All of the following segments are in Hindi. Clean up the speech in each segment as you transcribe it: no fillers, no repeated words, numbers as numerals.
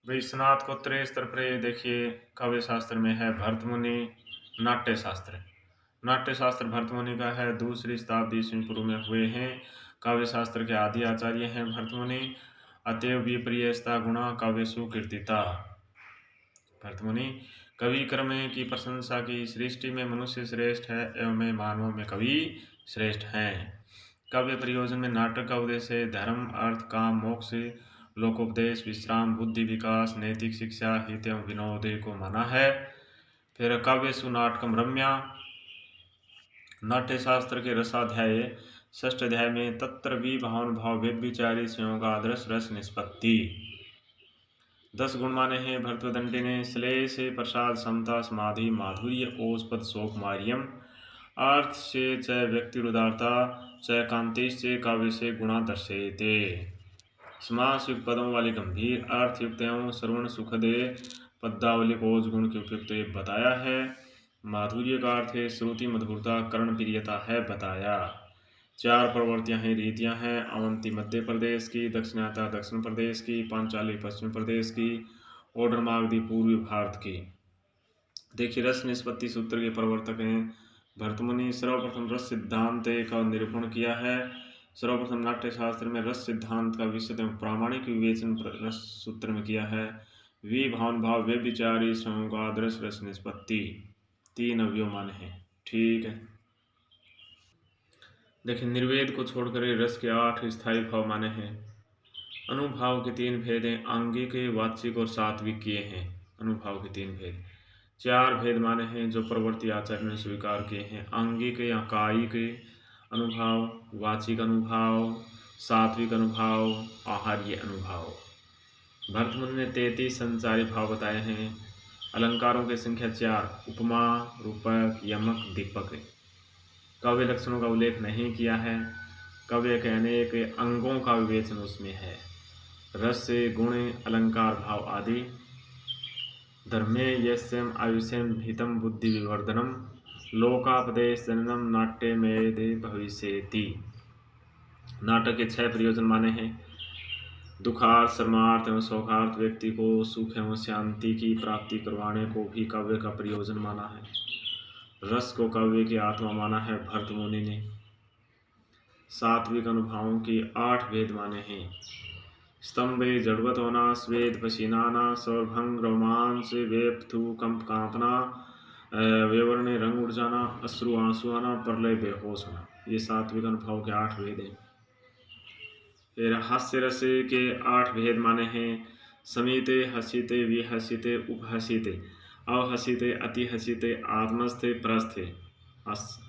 भाई स्नातकोत्तर स्तर पर देखिए काव्य शास्त्र में है भरत मुनि नाट्य शास्त्र। नाट्य शास्त्र भरत मुनि का है, दूसरी शताब्दी ईस्वी पूर्व में हुए हैं। काव्य शास्त्र के आदि आचार्य हैं भरत मुनि। अतएव विपर्ययस्ता गुणा काव्यसु कीर्तिता। भरत मुनि कवि कर्म की प्रशंसा की, सृष्टि में मनुष्य श्रेष्ठ है एवं मानवों में कवि श्रेष्ठ हैं। काव्य प्रयोजन में नाटक का उद्देश्य है धर्म, अर्थ, काम, मोक्ष, लोकोपदेश, विश्राम, बुद्धि विकास, नैतिक शिक्षा, हित एवं विनोद को माना है। फिर काव्य सुनाटकम रम्या। नाट्य शास्त्र के रसाध्याय षष्ठ अध्याय में तत्र विभावानुभाव व्यभिचारी संयोग आदर्श रस निष्पत्ति। 10 गुण माने हैं भरतदंडी ने। श्लेष प्रसाद समता समाधि माधुर्य ओस्पद शोक मार्यम। अर्थ से च व्यक्ति उदारता च कांतिश्च काव्य से गुणा दर्शेते। समास युक्त पदों वाली गंभीर अर्थ युक्त एवं श्रवण सुखदे पदावली को उस गुण के उपयुक्त बताया है। माधुर्य का अर्थ है श्रुति मधुरता, कर्ण प्रियता है बताया। 4 प्रवृत्तियां हैं, रीतियां हैं। अवंती मध्य प्रदेश की, दक्षिणाता दक्षिण प्रदेश की, पांचाली पश्चिम प्रदेश की, ओडरमागधी पूर्वी भारत की। देखिए रस निष्पत्ति सूत्र के प्रवर्तक हैं भरत मुनि। सर्वप्रथम रस सिद्धांत का निरूपण किया है। सर्वप्रथम नाट्य शास्त्र में रस सिद्धांत का विशद एवं प्रामाणिक विवेचन रस सूत्र में किया है। विभावन भाव व्यभिचारी संयोगादर्श रस निष्पत्ति 3 अवयव माने हैं। ठीक है। देखिए निर्वेद को छोड़कर रस के 8 स्थायी भाव माने हैं। अनुभाव के 3 भेद हैं, आंगिक, वाचिक और सात्विकीय हैं। अनुभाव के 3 भेद। 4 भेद माने हैं जो प्रवर्ती आचार्य ने स्वीकार किए हैं। आंगिक या कायिक अनुभाव, वाचिक अनुभाव, सात्विक अनुभाव, आहार्य अनुभाव। भरत मुनि ने 33 संचारी भाव बताए हैं। अलंकारों की संख्या 4, उपमा, रूपक, यमक, दीपक। काव्य लक्षणों का उल्लेख नहीं किया है। काव्य के अनेक अंगों का विवेचन उसमें है। रस, गुण, अलंकार, भाव आदि। धर्मे यस्यम आयुष्यम हितम बुद्धि विवर्धनम लोकापदेश जननम नाट्य मेदे भविष्यति। नाटक के 6 प्रयोजन माने हैं। दुखार्थ, श्रमार्थ एवं सौखार्थ, व्यक्ति को सुख एवं शांति की प्राप्ति करवाने को भी काव्य का प्रयोजन माना है। रस को काव्य की आत्मा माना है भरत मुनि ने। सात्विक अनुभावों की 8 भेद माने हैं। स्तंभे जड़वत होना, स्वेद पसीनाना, सौरभंग रोमांच, वेपथु कंप कांपना, वेवरणे रंग उड़ जाना, अश्रु आंसू आना, प्रलय बेहोश होना। ये सात्विक अनुभाव के 8 भेद हैं। फिर हास्य रस के 8 भेद माने हैं। समीते, हसीते, विहसीते, उपहसीते, अवहसीते, अति हसीते, आत्मस्थे, प्रस्थे।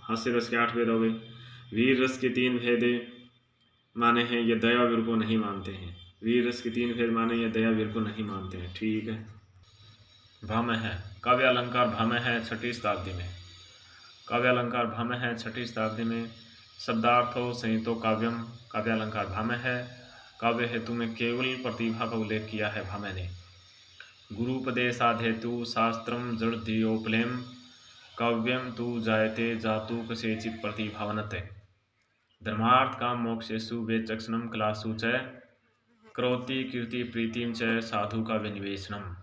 हास्य रस के 8 भेद हो गए। वीर रस के 3 भेद माने हैं। ये दया वीर को नहीं मानते हैं। वीर रस के 3 भेद माने, ये दया वीर को नहीं मानते हैं। ठीक है। भामह है। काव्य अलंकार भामह है 6ठी शताब्दी में। काव्य अलंकार भामह है 6ठी शताब्दी में। शब्दार्थो संहितो काव्यम काव्य अलंकार भामह है। काव्य हेतु में केवल प्रतिभा का उल्लेख किया है भामह ने। गुरुपदेशाधेतु शास्त्रम जड़धियोपलेम काव्यम तु जायते जातु कसेचित प्रतिभावनते। धर्मार्थ काम मोक्षेषु वेचक्षणम कलासु च करोति कीर्ति प्रीतिम च साधु का विनिवेशनम।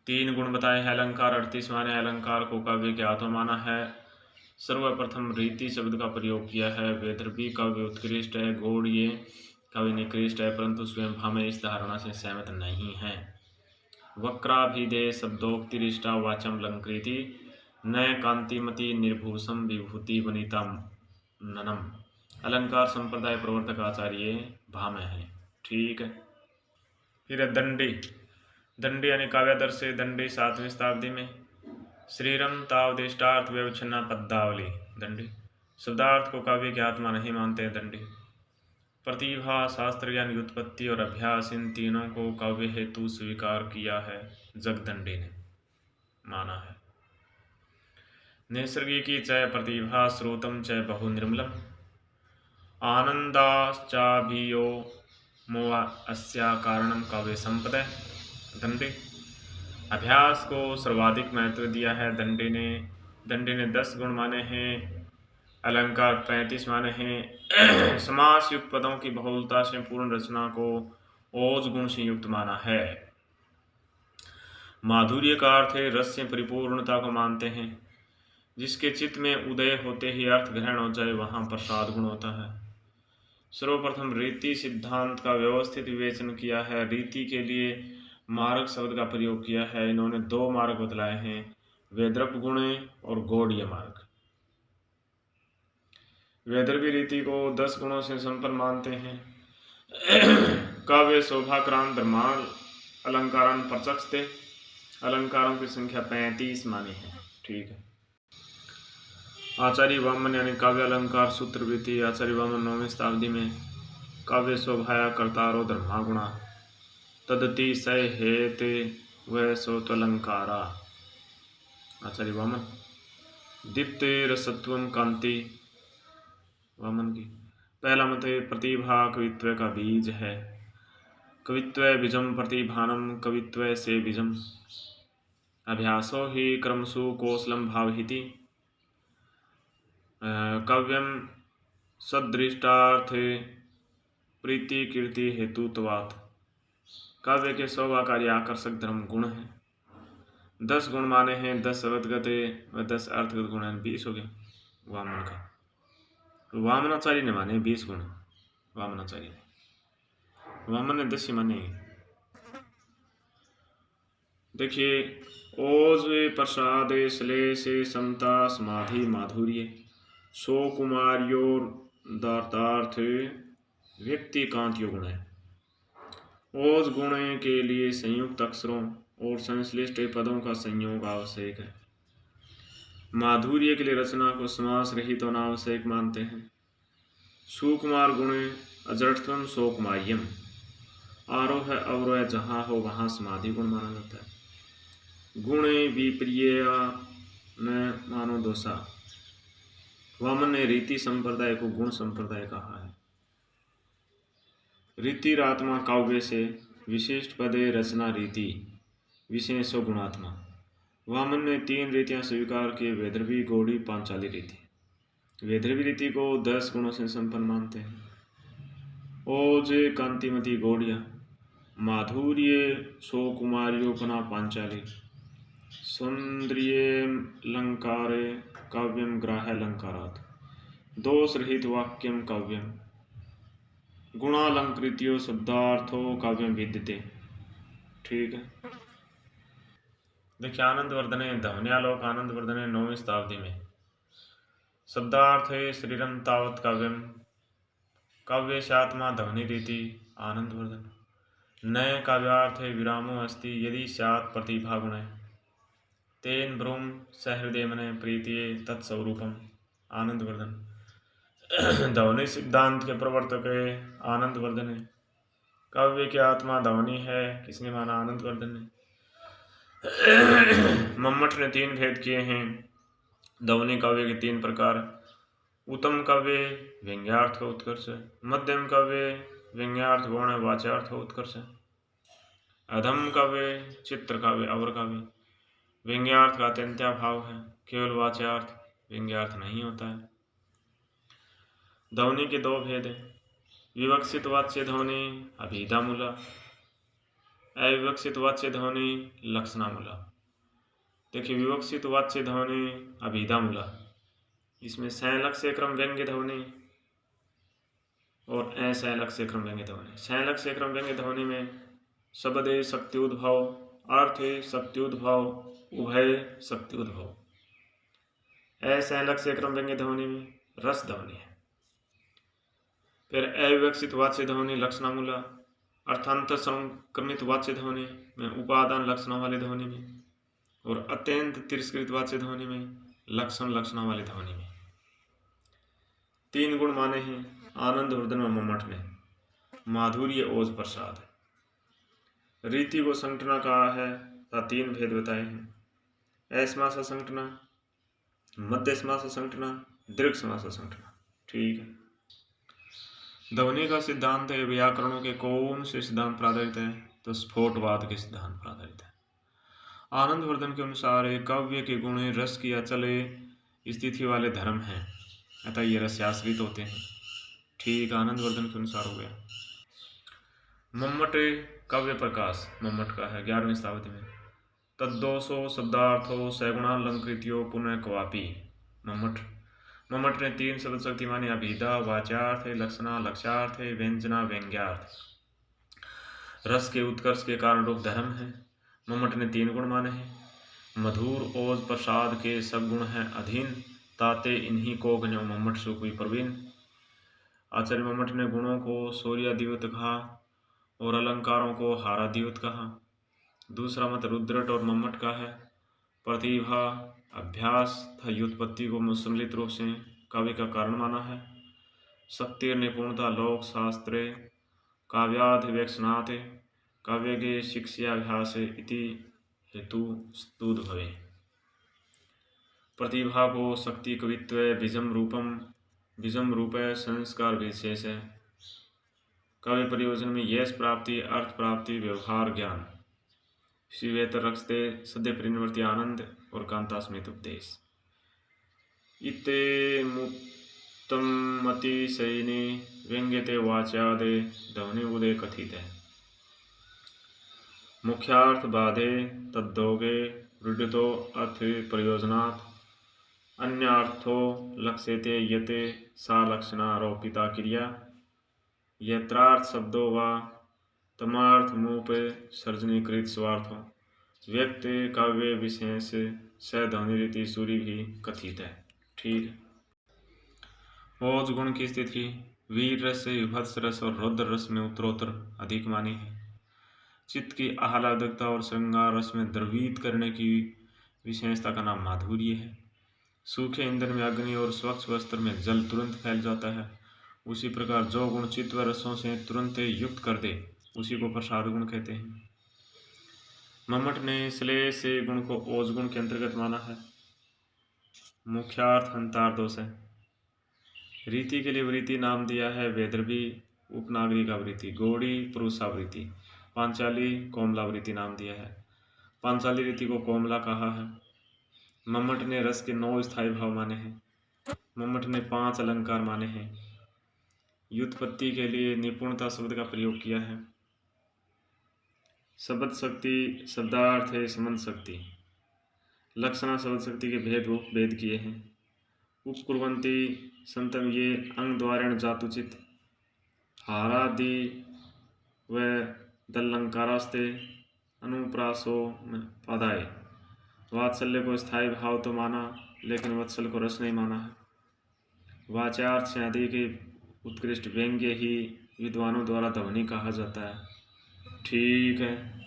3 गुण बताए हैं अलंकार। 38 माने अलंकार को काव्य के आत्मा माना है। सर्वप्रथम रीति शब्द का प्रयोग किया है। वैदर्भी काव्य उत्कृष्ट है, गौड़ीय काव्य निकृष्ट है, परंतु स्वयं भामह इस धारणा से सहमत नहीं है। वक्राभिधेय शब्दोक्तिरिष्टा वाचम लंकृति न कांतिमति निर्भूषम विभूति वनिता ननम। अलंकार संप्रदाय प्रवर्तक आचार्य भामह है। ठीक है। फिर दंडी। दंडी यानी काव्यादर्श से दंडी 7वीं शताब्दी में। श्रीरम तावदिष्टार्थ व्यवच्छिन्ना पद्यावली। दंडी शब्दार्थ को काव्य की आत्मा नहीं मानते हैं। दंडी प्रतिभा, शास्त्र ज्ञान, व्युत्पत्ति और अभ्यास, इन तीनों को काव्य हेतु स्वीकार किया है जगदंडी ने, माना है। नैसर्गिकी च प्रतिभा स्रोतम च बहु निर्मलम आनंदाश्चाभियो मोवा अस्या कारणम काव्य संपदे। दंडी अभ्यास को सर्वाधिक महत्व दिया है दंडी ने। दंडी ने 10 गुण माने हैं। अलंकार 35 माने हैं। समास युक्त पदों की बहुलता से पूर्ण रचना को ओज गुण से युक्त माना है। माधुर्य का अर्थ है रस से परिपूर्णता को मानते हैं। जिसके चित्त में उदय होते ही अर्थ ग्रहण हो जाए वहां प्रसाद गुण होता है। सर्वप्रथम रीति सिद्धांत का व्यवस्थित विवेचन किया है। रीति के लिए मार्ग शब्द का प्रयोग किया है। इन्होंने दो मार्ग बतलाए हैं, वैदर्भ गुण और गौड़ीय मार्ग। वैदर्भी रीति को 10 गुणों से संपन्न मानते हैं। काव्य शोभाक्रांत धर्मान अलंकारान प्रचक्षते, अलंकारों की संख्या 35 मानी है। ठीक है। आचार्य वामन यानी काव्य अलंकार सूत्रवृत्ति। आचार्य वामन 9वीं शताब्दी में काव्य शोभाया कर्तारो धर्मागुणा तदति सय हेते वह सोत्वलंकारा। आचार्य वामन। दीप्ते रसत्वम कांति वामन की। पहला मत प्रतिभा कवित्व का बीज है। कवित्व बीजम प्रतिभानम कवित्व से बीजम अभ्यासो ही क्रमसु कौशलम भावहिति काव्यम सदृष्टार्थ प्रीति कीर्ति हेतुत्वात्। काव्य के 100 आकारी आकर्षक धर्म गुण हैं। 10 गुण माने हैं, 10 शब्दगत व 10 अर्थगत गुण हैं। 20 हो गए वामन का। वामनाचार्य ने माने 20 गुण। वामनाचार्य ने, वामन ने 10 ही माने। देखिए, ओज प्रसाद श्लेष समता समाधि माधुर्य सो कुमारियोर दार्तार्थ व्यक्ति कांतियो गुण है। ओज गुण के लिए संयुक्त अक्षरों और संश्लिष्ट पदों का संयोग आवश्यक है। माधुर्य के लिए रचना को समास रहित होना आवश्यक मानते हैं। सुकुमार गुण अजड़त्वम सोकुमार्यम, आरोह अवरोह जहाँ हो वहाँ समाधि गुण माना जाता है। गुण विप्रिय न मानो दोषा। वामन ने रीति संप्रदाय को गुण संप्रदाय कहा है। रीति आत्मा काव्य से विशिष्ट पदे रचना रीति विशेषो गुणात्मा। वामन ने 3 रीतियां स्वीकार की, वैदर्भी गौड़ी पांचाली रीति। वैदर्भी रीति को 10 गुणों से संपन्न मानते हैं। ओज कांतिमती गौड़िया, माधुर्य सो कुमारियोपना पांचाली, सौंदर्य लंकारे काव्यम ग्राह्यलंकारात्, दोष रहित वाक्यम काव्यम, गुणालंकृत्यो शब्दार्थो काव्यम विद्यते। ठीक है। देखिए, आनंदवर्धने ध्वन्यालोक आनंदवर्धने 9वीं शताब्दी में शब्दार्थ शरीरम तावत काव्यम, काव्य से आत्मा ध्वनि रीति आनंदवर्धन। नए काव्यार्थ विरामो अस्ति यदि स्यात् प्रतिभा गुण तेन ब्रूम सहृदय मने प्रीतिये तत्स्वरूपम आनंदवर्धन। ध्वनि सिद्धांत के प्रवर्तक है आनंदवर्धन है। काव्य की आत्मा ध्वनि है, किसने माना? आनंदवर्धन ने। मम्मट ने 3 भेद किए हैं ध्वनि काव्य के 3 प्रकार। उत्तम काव्य व्यंग्यार्थ उत्कर्ष, मध्यम काव्य व्यंग्यार्थ गौण वाच्यार्थ उत्कर्ष, अधम काव्य चित्र काव्य अवर काव्य। व्यंग्यार्थ का अत्यंत्या भाव है, केवल वाच्यार्थ व्यंग्यार्थ नहीं होता है। ध्वनि के 2 भेद हैं, विवक्षित वाच्य ध्वनि अभिधामूला, अविवक्षित वाच्य ध्वनि लक्षणामूला। देखिए, विवक्षित वाच्य ध्वनि अभिधामूला, इसमें संलक्ष्य क्रम व्यंग्य ध्वनि और असंलक्ष्य क्रम व्यंग्य ध्वनि। संलक्ष्य क्रम व्यंग्य ध्वनि में शब्द शक्ति उद्भव, अर्थ शक्ति उद्भव, उभय शक्ति उद्भव। असंलक्ष्य क्रम व्यंग्य ध्वनि में रस ध्वनि है। फिर अविवक्षित वाच्य ध्वनि लक्षणामूला, अर्थांतर संक्रमित वाच्य ध्वनि में उपादान लक्षणों वाली ध्वनि में, और अत्यंत तिरस्कृत वाच्य ध्वनि में लक्षण लक्षणों वाली ध्वनि में। 3 गुण माने हैं आनंदवर्धन व मम्मट ने। माधुर्य ओज प्रसाद। रीति को संगठना कहा है तथा 3 भेद बताए हैं, असमास संगठना, मध्य समास संगठना, दीर्घ समास संगठना। ठीक है। ध्वनि का सिद्धांत है व्याकरणों के कौन से सिद्धांत पर आधारित है? तो स्फोटवाद के सिद्धांत पर आधारित है। आनंदवर्धन के अनुसार काव्य के गुण रस की अचल स्थिति वाले धर्म हैं, अतः ये रस्याश्रित होते हैं। ठीक, आनंदवर्धन के अनुसार हो गया। मम्मट काव्य प्रकाश मम्मट का है 11वीं शताब्दी में। तद्दोषो शब्दार्थो सगुणालंकृत्यो पुनः क्वापि। मम्मट मम्मट ने 3 शब्द शक्ति मानी। अभिधा वाच्यार्थ लक्षणा लक्ष्यार्थ व्यंजना व्यंग्यार्थ। रस के उत्कर्ष के कारण रूप धर्म है। मम्मट ने 3 गुण माने हैं। मधुर ओज प्रसाद के सब गुण हैं अधीन, ताते इन्हीं को गण्यो मम्मट सुखी प्रवीण। आचार्य मम्मट ने गुणों को सूर्यादिवत कहा और अलंकारों को हारादिवत कहा। दूसरा मत रुद्रट और मम्मट का है। प्रतिभा अभ्यास तथा व्युत्पत्ति को सम्मिलित रूप से काव्य का कारण माना है। शक्ति निपुणता लोक शास्त्रे काव्याधिवेक्षणात् काव्य के शिक्षाभ्यास इति हेतु स्तुत भवे। प्रतिभा को शक्ति कवित्व बीजम रूप संस्कार विशेष है। काव्य प्रयोजन में यश प्राप्ति अर्थ प्राप्ति व्यवहार ज्ञान शिवेतर रखते सद्य परिनिवृत्ति आनंद और कांतास्मित उपदेश। इते मुक्तम अतिशयिनी व्यंग्यते वाच्यादे ध्वनि उदय कथित है। मुख्यार्थ बाधे तद्दोगे रुडितो अर्थ प्रयोजनात् अन्यार्थो लक्ष्यते यते सा लक्षणारोपिता क्रिया यत्रार्थ शब्दो वा तमार्थमूप सर्जनीकृत स्वार्थो व्यक्त काव्य विशेष सध्वनि रीति सूरी भी कथित है। ठीक है। ओज गुण की स्थिति वीर रस से विभत्स रस और रौद्र रस में उत्तरोत्तर अधिक मानी है। चित्त की आह्लादकता और श्रृंगार रस में द्रवित करने की विशेषता का नाम माधुर्य है। सूखे ईंधन में अग्नि और स्वच्छ वस्त्र में जल तुरंत फैल जाता है। उसी प्रकार जो गुण चित्त व रसों से तुरंत युक्त कर दे उसी को प्रसाद गुण कहते हैं। मम्मट ने श्लेष से गुण को ओज गुण के अंतर्गत माना है। मुख्यार्थ हंतार दोष है। रीति के लिए वृत्ति नाम दिया है वैदर्भी उपनागरिकावृत्ति, गौड़ी पुरुषावृत्ति, पांचाली कोमलावृत्ति नाम दिया है। पांचाली रीति को कोमला कहा है। मम्मट ने रस के 9 स्थायी भाव माने हैं। मम्मट ने 5 अलंकार माने हैं। व्युत्पत्ति के लिए निपुणता शब्द का प्रयोग किया है। शब्द शक्ति शब्दार्थ है संबंध शक्ति। लक्षणा शब्द शक्ति के भेद किए हैं। उपकुर्वन्ति संतम ये अंग द्वारेण जातुचित हारादि व दलंकारास्ते अनुप्रासो पदाय। वात्सल्य को स्थायी भाव तो माना लेकिन वत्सल को रस नहीं माना है। वाच्यार्थ से आदि के उत्कृष्ट व्यंग्य ही विद्वानों द्वारा ध्वनि कहा जाता है। ठीक है।